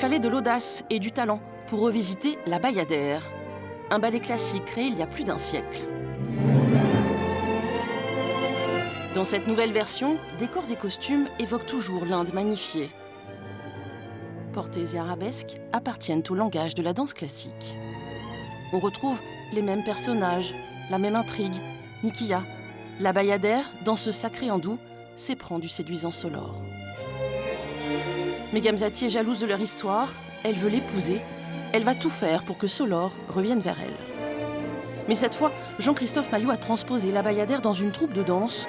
fallait de l'audace et du talent pour revisiter la Bayadère, un ballet classique créé il y a plus d'un siècle. Dans cette nouvelle version, décors et costumes évoquent toujours l'Inde magnifiée. Portées et arabesques appartiennent au langage de la danse classique. On retrouve les mêmes personnages, la même intrigue. Nikia, la Bayadère, danseuse sacrée hindoue, s'éprend du séduisant Solor. Mais Gamzati est jalouse de leur histoire, elle veut l'épouser, elle va tout faire pour que Solor revienne vers elle. Mais cette fois, Jean-Christophe Maillot a transposé la Bayadère dans une troupe de danse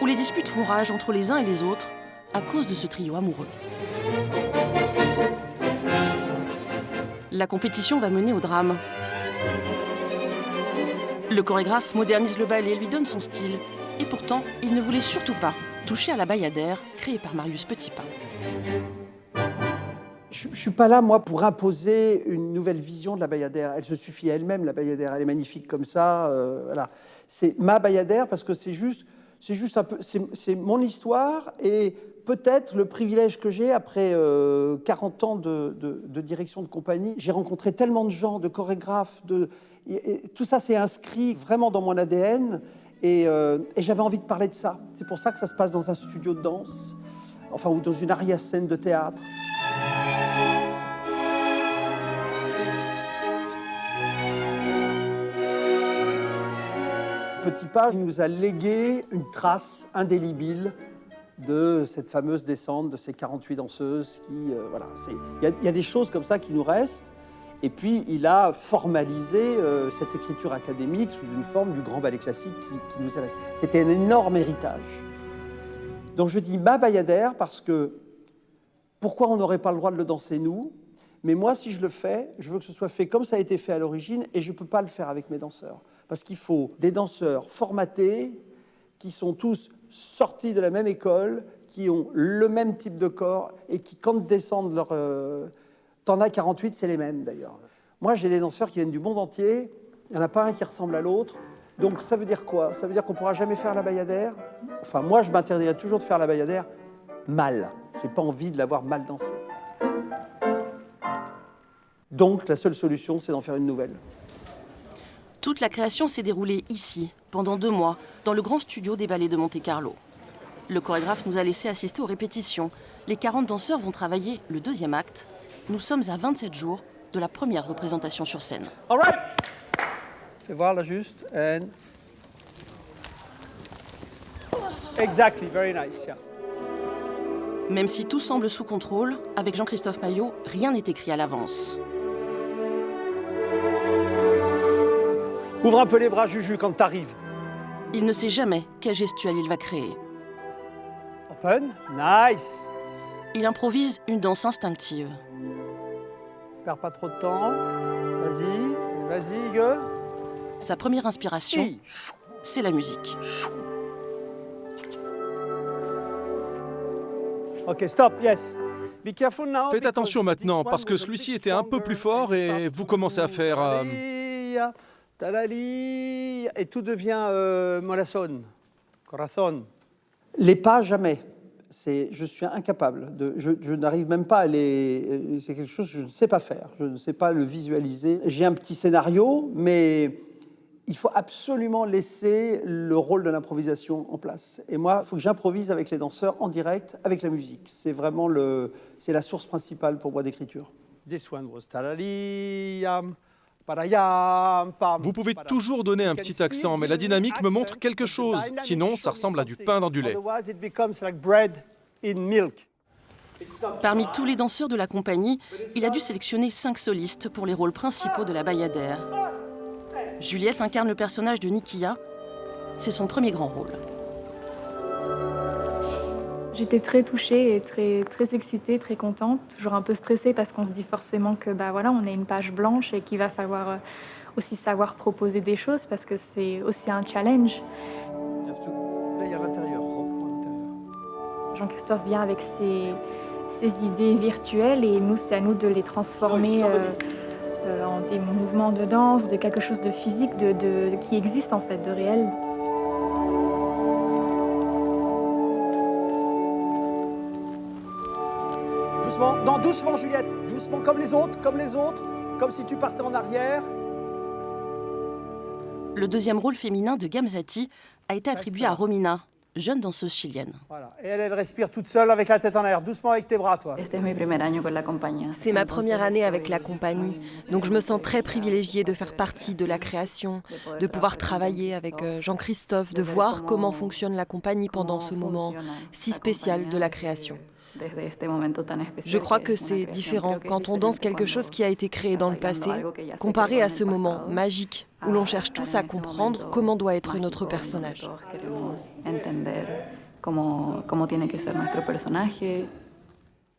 où les disputes font rage entre les uns et les autres à cause de ce trio amoureux. La compétition va mener au drame. Le chorégraphe modernise le ballet, lui donne son style. Et pourtant, il ne voulait surtout pas toucher à la Bayadère créée par Marius Petipa. Je ne suis pas là, moi, pour imposer une nouvelle vision de la Bayadère. Elle se suffit à elle-même, la Bayadère. Elle est magnifique comme ça. Voilà. C'est ma Bayadère parce que c'est juste un peu, c'est mon histoire et peut-être le privilège que j'ai après 40 ans de direction de compagnie. J'ai rencontré tellement de gens, de chorégraphes, et tout ça s'est inscrit vraiment dans mon ADN et j'avais envie de parler de ça. C'est pour ça que ça se passe dans un studio de danse, enfin, ou dans une arrière-scène de théâtre. Petipa nous a légué une trace indélébile de cette fameuse descente de ces 48 danseuses qui, voilà, il y a des choses comme ça qui nous restent. Et puis, il a formalisé cette écriture académique sous une forme du grand ballet classique qui nous est resté. C'était un énorme héritage. Donc, je dis ma Bayadère parce que pourquoi on n'aurait pas le droit de le danser, nous? Mais moi, si je le fais, je veux que ce soit fait comme ça a été fait à l'origine et je ne peux pas le faire avec mes danseurs. Parce qu'il faut des danseurs formatés, qui sont tous sortis de la même école, qui ont le même type de corps et qui, quand descendent leur... T'en as 48, c'est les mêmes d'ailleurs. Moi, j'ai des danseurs qui viennent du monde entier, il n'y en a pas un qui ressemble à l'autre. Donc ça veut dire quoi? Ça veut dire qu'on ne pourra jamais faire la Bayadère? Enfin, moi, je m'interdirais toujours de faire la Bayadère mal. Je n'ai pas envie de l'avoir mal dansée. Donc, la seule solution, c'est d'en faire une nouvelle. Toute la création s'est déroulée ici, pendant 2 mois, dans le grand studio des ballets de Monte-Carlo. Le chorégraphe nous a laissé assister aux répétitions. Les 40 danseurs vont travailler le 2e acte. Nous sommes à 27 jours de la première représentation sur scène. All right. Fais voir là juste. And... Exactly, very nice, yeah. Même si tout semble sous contrôle, avec Jean-Christophe Maillot, rien n'est écrit à l'avance. Ouvre un peu les bras, Juju, quand t'arrives. Il ne sait jamais quelle gestuelle il va créer. Open, nice. Il improvise une danse instinctive. Perds pas trop de temps. Vas-y, vas-y, Ige. Sa première inspiration, c'est la musique. Ok, stop, yes. Be careful now. Faites attention maintenant, parce que celui-ci était un peu plus fort et vous commencez à faire... Talali, et tout devient molasson, corazon. Les pas, jamais. Je suis incapable. Je n'arrive même pas à les... C'est quelque chose que je ne sais pas faire. Je ne sais pas le visualiser. J'ai un petit scénario, mais il faut absolument laisser le rôle de l'improvisation en place. Et moi, il faut que j'improvise avec les danseurs en direct, avec la musique. C'est vraiment c'est la source principale pour moi d'écriture. This one was talali. Vous pouvez toujours donner un petit accent, mais la dynamique me montre quelque chose. Sinon, ça ressemble à du pain dans du lait. Parmi tous les danseurs de la compagnie, il a dû sélectionner 5 solistes pour les rôles principaux de la Bayadère. Juliette incarne le personnage de Nikia. C'est son premier grand rôle. J'étais très touchée et très excitée, très contente, toujours un peu stressée parce qu'on se dit forcément que voilà, on a une page blanche et qu'il va falloir aussi savoir proposer des choses parce que c'est aussi un challenge. Là, il y a l'intérieur. Jean-Christophe vient avec ses idées virtuelles et nous, c'est à nous de les transformer en des mouvements de danse, de quelque chose de physique, qui existe en fait, de réel. doucement. Non, doucement, Juliette. Doucement, comme les autres, comme si tu partais en arrière. Le deuxième rôle féminin de Gamzati a été attribué à Romina, jeune danseuse chilienne. Voilà. Et elle respire toute seule avec la tête en arrière. Doucement avec tes bras, toi. C'est ma première année avec la compagnie, donc je me sens très privilégiée de faire partie de la création, de pouvoir travailler avec Jean-Christophe, de voir comment fonctionne la compagnie pendant ce moment si spécial de la création. Je crois que c'est différent quand on danse quelque chose qui a été créé dans le passé, comparé à ce moment magique où l'on cherche tous à comprendre comment doit être notre personnage.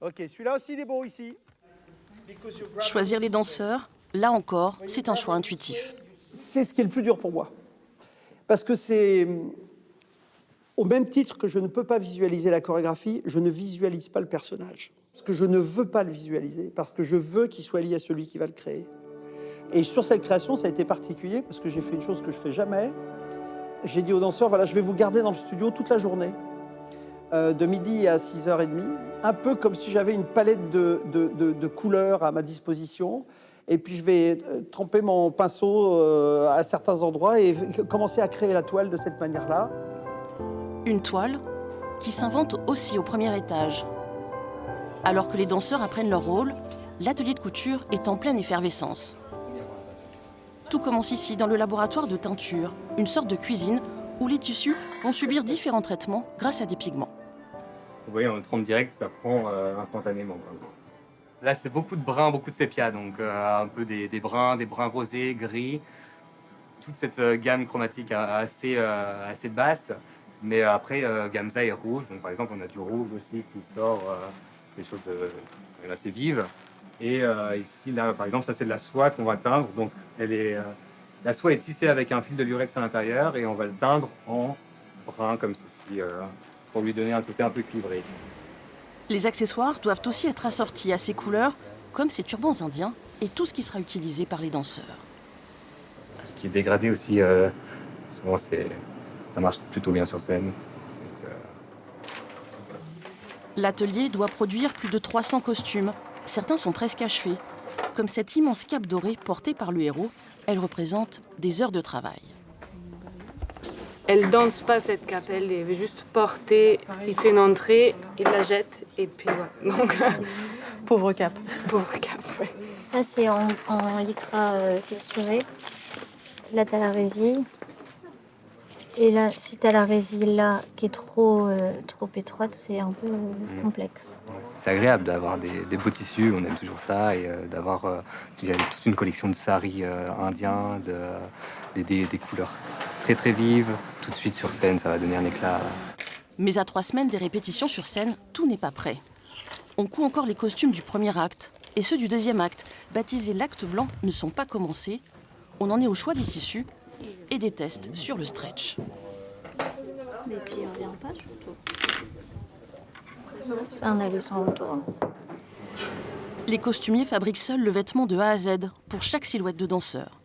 Ok, celui-là aussi, il est beau ici. Choisir les danseurs, là encore, c'est un choix intuitif. C'est ce qui est le plus dur pour moi. Parce que c'est... Au même titre que je ne peux pas visualiser la chorégraphie, je ne visualise pas le personnage. Parce que je ne veux pas le visualiser, parce que je veux qu'il soit lié à celui qui va le créer. Et sur cette création, ça a été particulier, parce que j'ai fait une chose que je ne fais jamais. J'ai dit aux danseurs, voilà, je vais vous garder dans le studio toute la journée, de midi à 6h30, un peu comme si j'avais une palette de couleurs à ma disposition. Et puis je vais tremper mon pinceau à certains endroits et commencer à créer la toile de cette manière-là. Une toile qui s'invente aussi au premier étage. Alors que les danseurs apprennent leur rôle, l'atelier de couture est en pleine effervescence. Tout commence ici, dans le laboratoire de teinture, une sorte de cuisine où les tissus vont subir différents traitements grâce à des pigments. Vous voyez, en trempe direct, ça prend instantanément. Là, c'est beaucoup de bruns, beaucoup de sépia, donc un peu des bruns rosés, gris. Toute cette gamme chromatique assez basse. Mais après, Gamza est rouge, donc par exemple, on a du rouge aussi qui sort, des choses assez vives. Et ici, là, par exemple, ça c'est de la soie qu'on va teindre. Donc, la soie est tissée avec un fil de lurex à l'intérieur et on va le teindre en brun comme ceci, pour lui donner un côté un peu cuivré. Les accessoires doivent aussi être assortis à ces couleurs, comme ces turbans indiens et tout ce qui sera utilisé par les danseurs. Tout ce qui est dégradé aussi, souvent ça marche plutôt bien sur scène. L'atelier doit produire plus de 300 costumes. Certains sont presque achevés. Comme cette immense cape dorée portée par le héros, elle représente des heures de travail. Elle danse pas cette cape, elle est juste portée, il fait une entrée, il la jette et puis voilà. Donc, Pauvre cape. pauvre cape, ouais. Là, c'est en lycra texturé. Là, t'as la résille. Et là, si t'as la résille là qui est trop étroite, c'est un peu complexe. C'est agréable d'avoir des beaux tissus, on aime toujours ça, et d'avoir il y a toute une collection de saris indiens, des couleurs très très vives. Tout de suite sur scène, ça va donner un éclat. Mais à 3 semaines des répétitions sur scène, tout n'est pas prêt. On coud encore les costumes du premier acte. Et ceux du deuxième acte, baptisés l'acte blanc, ne sont pas commencés. On en est au choix des tissus et des tests sur le stretch. Mais puis, on revient pas surtout. C'est un aller sans retour. Les costumiers fabriquent seuls le vêtement de A à Z pour chaque silhouette de danseur.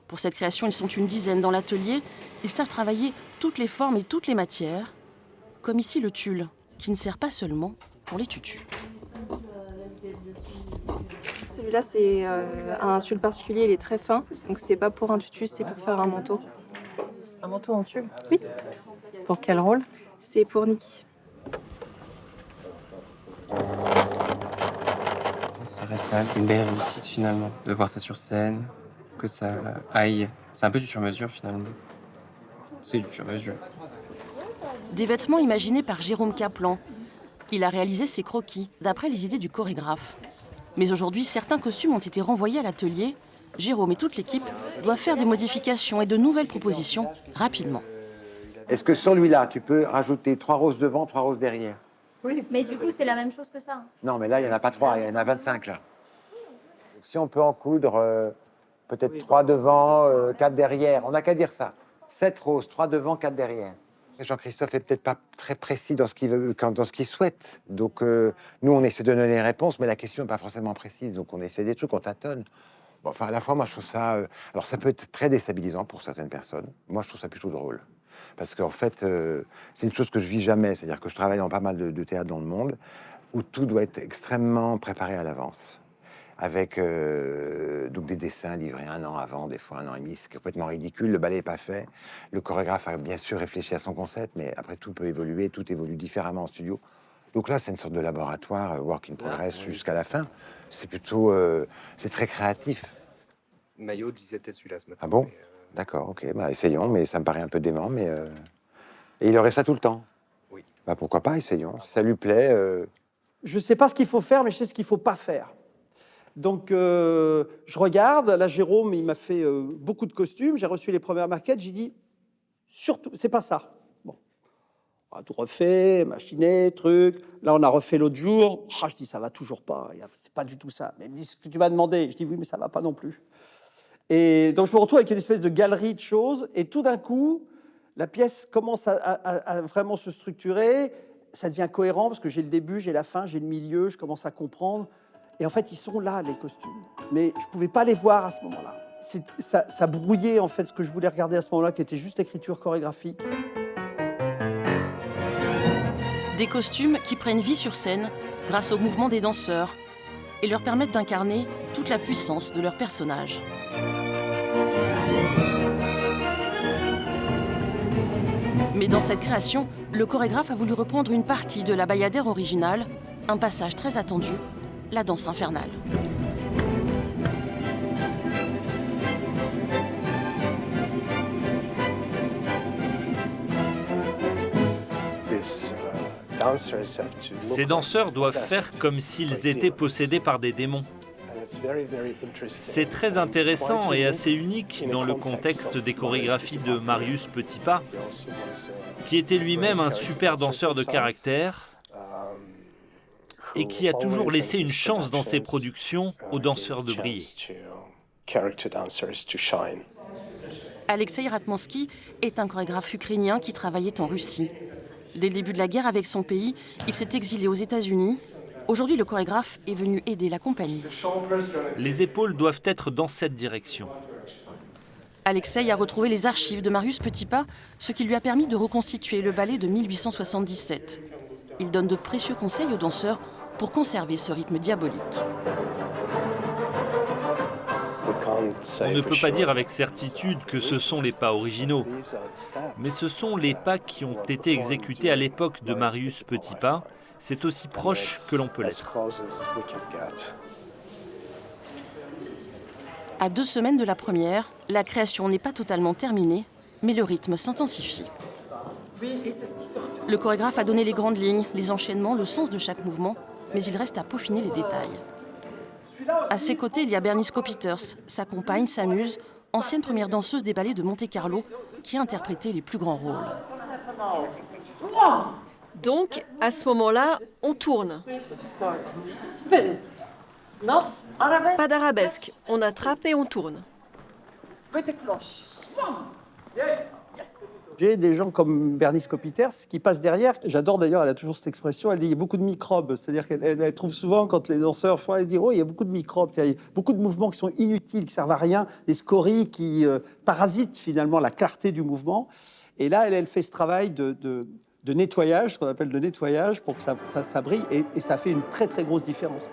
Pour cette création, ils sont une dizaine dans l'atelier. Ils savent travailler toutes les formes et toutes les matières, comme ici le tulle, qui ne sert pas seulement pour les tutus. Celui-là, c'est un tulle particulier, il est très fin, donc c'est pas pour un tutu, c'est pour faire un manteau. Un manteau en tulle? Oui. Pour quel rôle? C'est pour Niki. Ça reste quand même une belle réussite finalement, de voir ça sur scène, que ça aille. C'est un peu du sur-mesure finalement. C'est du sur-mesure. Des vêtements imaginés par Jérôme Kaplan. Il a réalisé ses croquis, d'après les idées du chorégraphe. Mais aujourd'hui, certains costumes ont été renvoyés à l'atelier. Jérôme et toute l'équipe doivent faire des modifications et de nouvelles propositions rapidement. Est-ce que sur celui-là, tu peux rajouter 3 roses devant, 3 roses derrière? Oui. Mais du coup, c'est la même chose que ça. Non, mais là, il n'y en a pas 3, il y en a 25 là. Donc, si on peut en coudre peut-être 3 devant, 4 derrière, on n'a qu'à dire ça. 7 roses, 3 devant, 4 derrière. Jean-Christophe est peut-être pas très précis dans ce qu'il veut, dans ce qu'il souhaite. Donc, nous, on essaie de donner les réponses, mais la question n'est pas forcément précise. Donc, on essaie des trucs, on tâtonne. Bon, enfin, à la fois, moi, je trouve ça... alors, ça peut être très déstabilisant pour certaines personnes. Moi, je trouve ça plutôt drôle. Parce qu'en fait, c'est une chose que je vis jamais. C'est-à-dire que je travaille dans pas mal de théâtres dans le monde. où tout doit être extrêmement préparé à l'avance, avec donc des dessins livrés 1 an avant, des fois 1 an et demi, c'est complètement ridicule. Le ballet n'est pas fait. Le chorégraphe a bien sûr réfléchi à son concept, mais après tout peut évoluer, tout évolue différemment en studio. Donc là, c'est une sorte de laboratoire, work in progress jusqu'à la fin. C'est plutôt, c'est très créatif. Maillot disait peut-être celui-là ce matin. Ah bon? D'accord, ok, bah, essayons, mais ça me paraît un peu dément, mais... Et il aurait ça tout le temps? Oui. Bah, pourquoi pas, essayons. Si ça lui plaît... Je ne sais pas ce qu'il faut faire, mais je sais ce qu'il ne faut pas faire. Donc, je regarde. Là, Jérôme, il m'a fait beaucoup de costumes. J'ai reçu les premières maquettes. J'ai dit, surtout, c'est pas ça. Bon, on a tout refait, machiné, truc. Là, on a refait l'autre jour. Ah, je dis, ça va toujours pas. C'est pas du tout ça. Mais il me dit, ce que tu m'as demandé. Je dis, oui, mais ça va pas non plus. Et donc, je me retrouve avec une espèce de galerie de choses. Et tout d'un coup, la pièce commence à vraiment se structurer. Ça devient cohérent parce que j'ai le début, j'ai la fin, j'ai le milieu. Je commence à comprendre. Et en fait, ils sont là, les costumes. Mais je ne pouvais pas les voir à ce moment-là. Ça brouillait, en fait, ce que je voulais regarder à ce moment-là, qui était juste l'écriture chorégraphique. Des costumes qui prennent vie sur scène grâce au mouvement des danseurs et leur permettent d'incarner toute la puissance de leur personnage. Mais dans cette création, le chorégraphe a voulu reprendre une partie de la Bayadère originale, un passage très attendu, la danse infernale. Ces danseurs doivent faire comme s'ils étaient possédés par des démons. C'est très intéressant et assez unique dans le contexte des chorégraphies de Marius Petipa, qui était lui-même un super danseur de caractère et qui a toujours laissé une chance dans ses productions aux danseurs de briller. Alexei Ratmansky est un chorégraphe ukrainien qui travaillait en Russie. Dès le début de la guerre avec son pays, il s'est exilé aux États-Unis. Aujourd'hui, le chorégraphe est venu aider la compagnie. Les épaules doivent être dans cette direction. Alexei a retrouvé les archives de Marius Petipa, ce qui lui a permis de reconstituer le ballet de 1877. Il donne de précieux conseils aux danseurs pour conserver ce rythme diabolique. On ne peut pas dire avec certitude que ce sont les pas originaux, mais ce sont les pas qui ont été exécutés à l'époque de Marius Petipa. C'est aussi proche que l'on peut l'être. À 2 semaines de la première, la création n'est pas totalement terminée, mais le rythme s'intensifie. Le chorégraphe a donné les grandes lignes, les enchaînements, le sens de chaque mouvement, mais il reste à peaufiner les détails. À ses côtés, il y a Bernice Kopiters, sa compagne, sa muse, ancienne première danseuse des ballets de Monte-Carlo, qui a interprété les plus grands rôles. Donc, à ce moment-là, on tourne. Pas d'arabesque, on attrape et on tourne. J'ai des gens comme Bernice Kopiters qui passent derrière. J'adore d'ailleurs, elle a toujours cette expression, elle dit il y a beaucoup de microbes. C'est-à-dire qu'elle trouve souvent, quand les danseurs font, elle dit oh, il y a beaucoup de microbes, il y a beaucoup de mouvements qui sont inutiles, qui ne servent à rien, des scories qui parasitent finalement la clarté du mouvement. Et là, elle fait ce travail de nettoyage, ce qu'on appelle de nettoyage, pour que ça brille, et ça fait une très très grosse différence.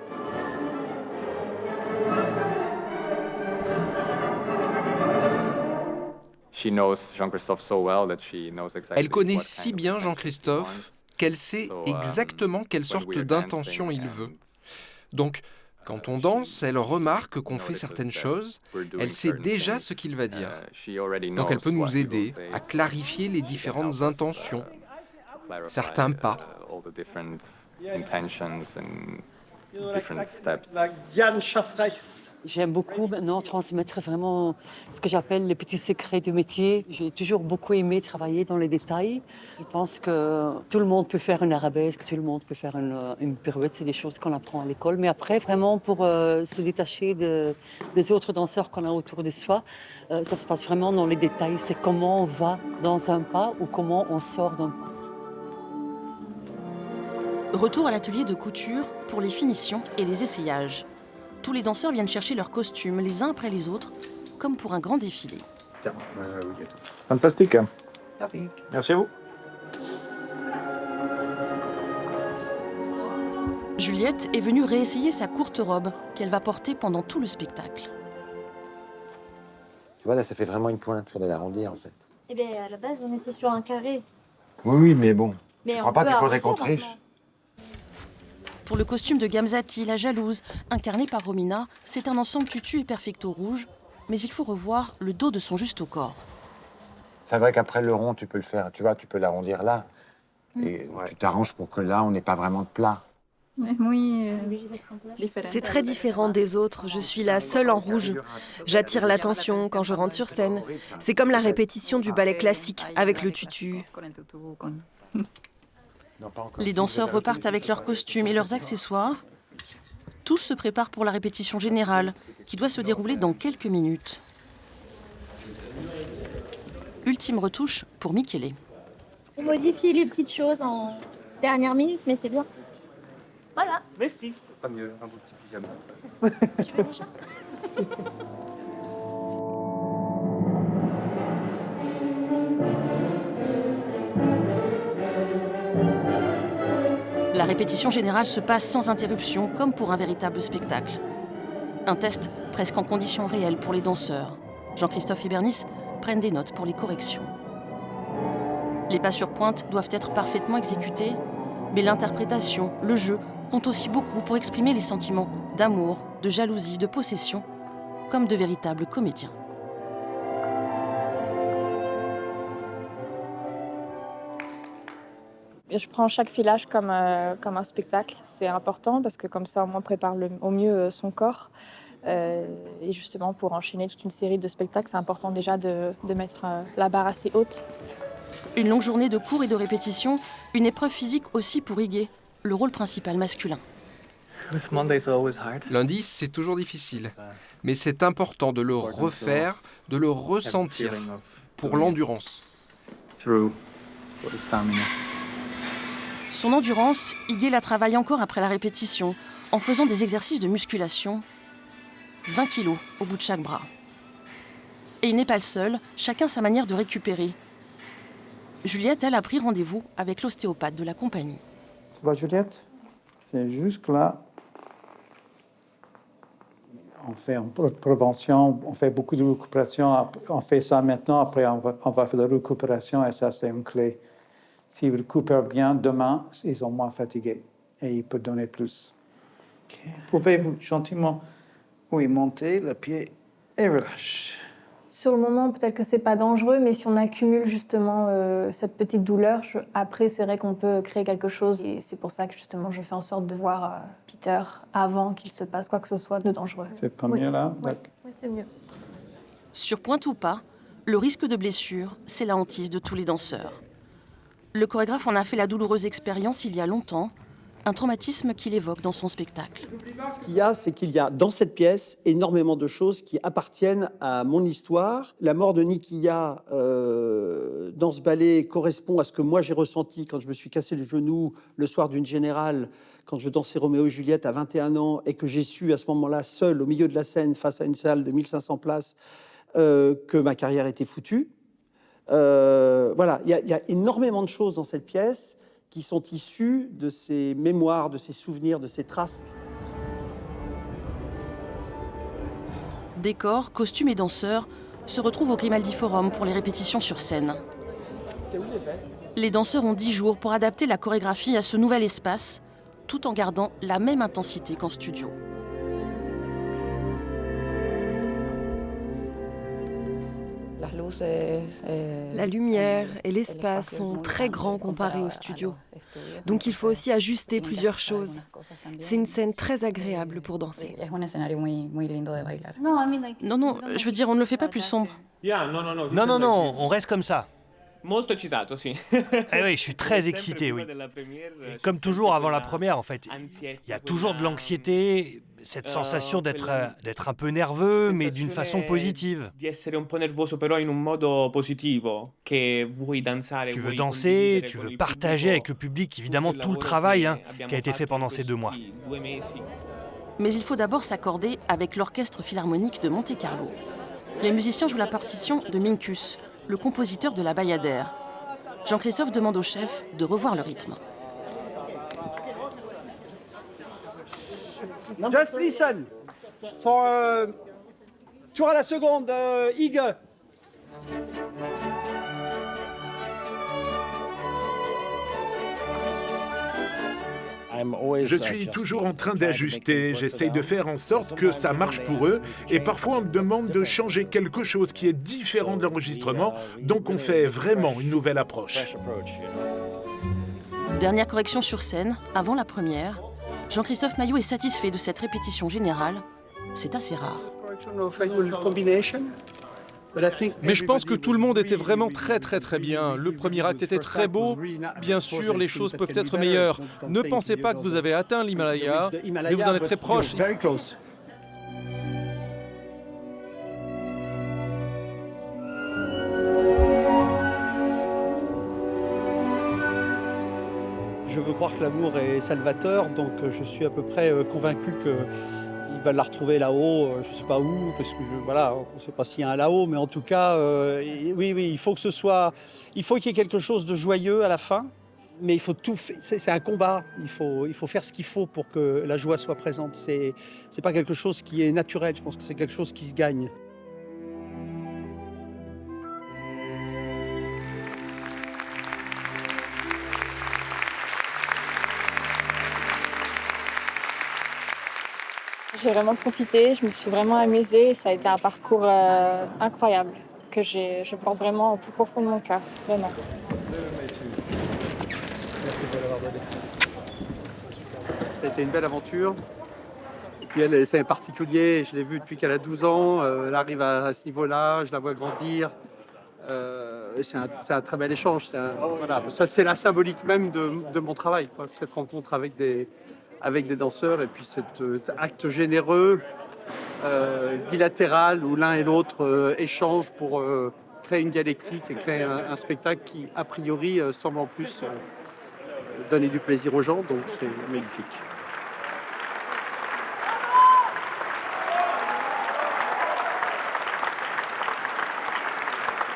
Elle connaît si bien Jean-Christophe qu'elle sait exactement quelle sorte d'intention il veut. Donc, quand on danse, elle remarque qu'on fait certaines choses, elle sait déjà ce qu'il va dire. Donc elle peut nous aider à clarifier les différentes intentions, certains pas. Diane Chasseresse. J'aime beaucoup maintenant transmettre vraiment ce que j'appelle les petits secrets du métier. J'ai toujours beaucoup aimé travailler dans les détails. Je pense que tout le monde peut faire une arabesque, tout le monde peut faire une pirouette. C'est des choses qu'on apprend à l'école. Mais après, vraiment, pour se détacher des autres danseurs qu'on a autour de soi, ça se passe vraiment dans les détails. C'est comment on va dans un pas ou comment on sort d'un pas. Retour à l'atelier de couture pour les finitions et les essayages. Tous les danseurs viennent chercher leurs costumes les uns après les autres, comme pour un grand défilé. Fantastique. Merci. Merci à vous. Juliette est venue réessayer sa courte robe qu'elle va porter pendant tout le spectacle. Tu vois, là, ça fait vraiment une pointe. Il faudrait l'arrondir, en fait. Eh bien, à la base, on était sur un carré. Oui, mais bon. Mais Je on crois pas peut qu'il faudrait qu'on arrondir triche. maintenant. Pour le costume de Gamzati, la jalouse, incarnée par Romina, c'est un ensemble tutu et perfecto rouge, mais il faut revoir le dos de son juste au corps. C'est vrai qu'après le rond, tu peux le faire. Tu vois, tu peux l'arrondir là. Et tu t'arranges pour que là, on n'ait pas vraiment de plat. C'est très différent des autres. Je suis la seule en rouge. J'attire l'attention quand je rentre sur scène. C'est comme la répétition du ballet classique avec le tutu. Les danseurs repartent avec leurs costumes et leurs accessoires. Tous se préparent pour la répétition générale, qui doit se dérouler dans quelques minutes. Ultime retouche pour Michele. On modifie les petites choses en dernière minute, mais c'est bien. Voilà. Merci. Ça sera mieux, un beau petit pyjama. Tu veux déjà? La répétition générale se passe sans interruption, comme pour un véritable spectacle. Un test presque en conditions réelles pour les danseurs. Jean-Christophe et Bernice prennent des notes pour les corrections. Les pas sur pointe doivent être parfaitement exécutés, mais l'interprétation, le jeu, comptent aussi beaucoup pour exprimer les sentiments d'amour, de jalousie, de possession, comme de véritables comédiens. Je prends chaque filage comme un spectacle. C'est important parce que comme ça, au moins, on prépare au mieux son corps. Et justement, pour enchaîner toute une série de spectacles, c'est important déjà de mettre la barre assez haute. Une longue journée de cours et de répétition, une épreuve physique aussi pour Iggy, le rôle principal masculin. Lundi, c'est toujours difficile, mais c'est important de le refaire, de le ressentir pour l'endurance. Son endurance, Iggy la travaille encore après la répétition, en faisant des exercices de musculation. 20 kilos au bout de chaque bras. Et il n'est pas le seul, chacun sa manière de récupérer. Juliette, elle, a pris rendez-vous avec l'ostéopathe de la compagnie. Ça va, Juliette? C'est juste là. On fait en prévention, on fait beaucoup de récupération. On fait ça maintenant, après on va faire la récupération et ça, c'est une clé. S'ils récupèrent bien, demain, ils sont moins fatigués et ils peuvent donner plus. Okay. Pouvez-vous gentiment monter le pied et relâche. Sur le moment, peut-être que c'est pas dangereux, mais si on accumule justement cette petite douleur, après, c'est vrai qu'on peut créer quelque chose. Et c'est pour ça que justement, je fais en sorte de voir Peter avant qu'il se passe quoi que ce soit de dangereux. C'est pas mieux là? Oui, c'est mieux. Sur pointe ou pas, le risque de blessure, c'est la hantise de tous les danseurs. Le chorégraphe en a fait la douloureuse expérience il y a longtemps, un traumatisme qu'il évoque dans son spectacle. Ce qu'il y a, c'est qu'il y a dans cette pièce énormément de choses qui appartiennent à mon histoire. La mort de Nikia dans ce ballet correspond à ce que moi j'ai ressenti quand je me suis cassé le genou le soir d'une générale, quand je dansais Roméo et Juliette à 21 ans et que j'ai su à ce moment-là, seul au milieu de la scène, face à une salle de 1500 places, que ma carrière était foutue. Voilà, il y a énormément de choses dans cette pièce qui sont issus de ces mémoires, de ces souvenirs, de ces traces. Décors, costumes et danseurs se retrouvent au Grimaldi Forum pour les répétitions sur scène. Les danseurs ont 10 jours pour adapter la chorégraphie à ce nouvel espace, tout en gardant la même intensité qu'en studio. La lumière et l'espace sont très grands comparés au studio. Donc il faut aussi ajuster plusieurs choses. C'est une scène très agréable pour danser. Non, je veux dire, on ne le fait pas plus sombre. Non, on reste comme ça. Molto excitato, sì. Eh oui, je suis très excité, oui. Et comme toujours avant la première, en fait, il y a toujours de l'anxiété, cette sensation d'être un peu nerveux, mais d'une façon positive. Di essere un po' nervoso, però in un modo positivo, che vuoi danzare. Tu veux danser, tu veux partager avec le public, évidemment, tout le travail qui a été fait pendant ces 2 mois. Mais il faut d'abord s'accorder avec l'Orchestre Philharmonique de Monte-Carlo. Les musiciens jouent la partition de Minkus, le compositeur de la Bayadère. Jean-Christophe demande au chef de revoir le rythme. Just listen. For tour à la seconde, Ige. Je suis toujours en train d'ajuster, j'essaye de faire en sorte que ça marche pour eux, et parfois on me demande de changer quelque chose qui est différent de l'enregistrement, donc on fait vraiment une nouvelle approche. Dernière correction sur scène, avant la première. Jean-Christophe Mailloux est satisfait de cette répétition générale. C'est assez rare. Mais je pense que tout le monde était vraiment très bien. Le premier acte était très beau. Bien sûr, les choses peuvent être meilleures. Ne pensez pas que vous avez atteint l'Himalaya, mais vous en êtes très proche. Je veux croire que l'amour est salvateur, donc je suis à peu près convaincu qu'il va la retrouver là-haut, je ne sais pas où, parce que voilà, on ne sait pas s'il y a un là-haut, mais en tout cas, oui, il faut qu'il y ait quelque chose de joyeux à la fin, mais il faut tout, c'est un combat, il faut faire ce qu'il faut pour que la joie soit présente. C'est pas quelque chose qui est naturel, je pense que c'est quelque chose qui se gagne. J'ai vraiment profité, je me suis vraiment amusée. Ça a été un parcours incroyable que je porte vraiment au plus profond de mon cœur, vraiment. Ça a été une belle aventure. Et puis elle, c'est particulier, je l'ai vue depuis qu'elle a 12 ans. Elle arrive à ce niveau-là, je la vois grandir. C'est un très bel échange. Voilà, ça, c'est la symbolique même de mon travail, quoi, cette rencontre avec des danseurs et puis cet acte généreux, bilatéral, où l'un et l'autre échangent pour créer une dialectique et créer un spectacle qui, a priori, semble en plus donner du plaisir aux gens, donc c'est magnifique.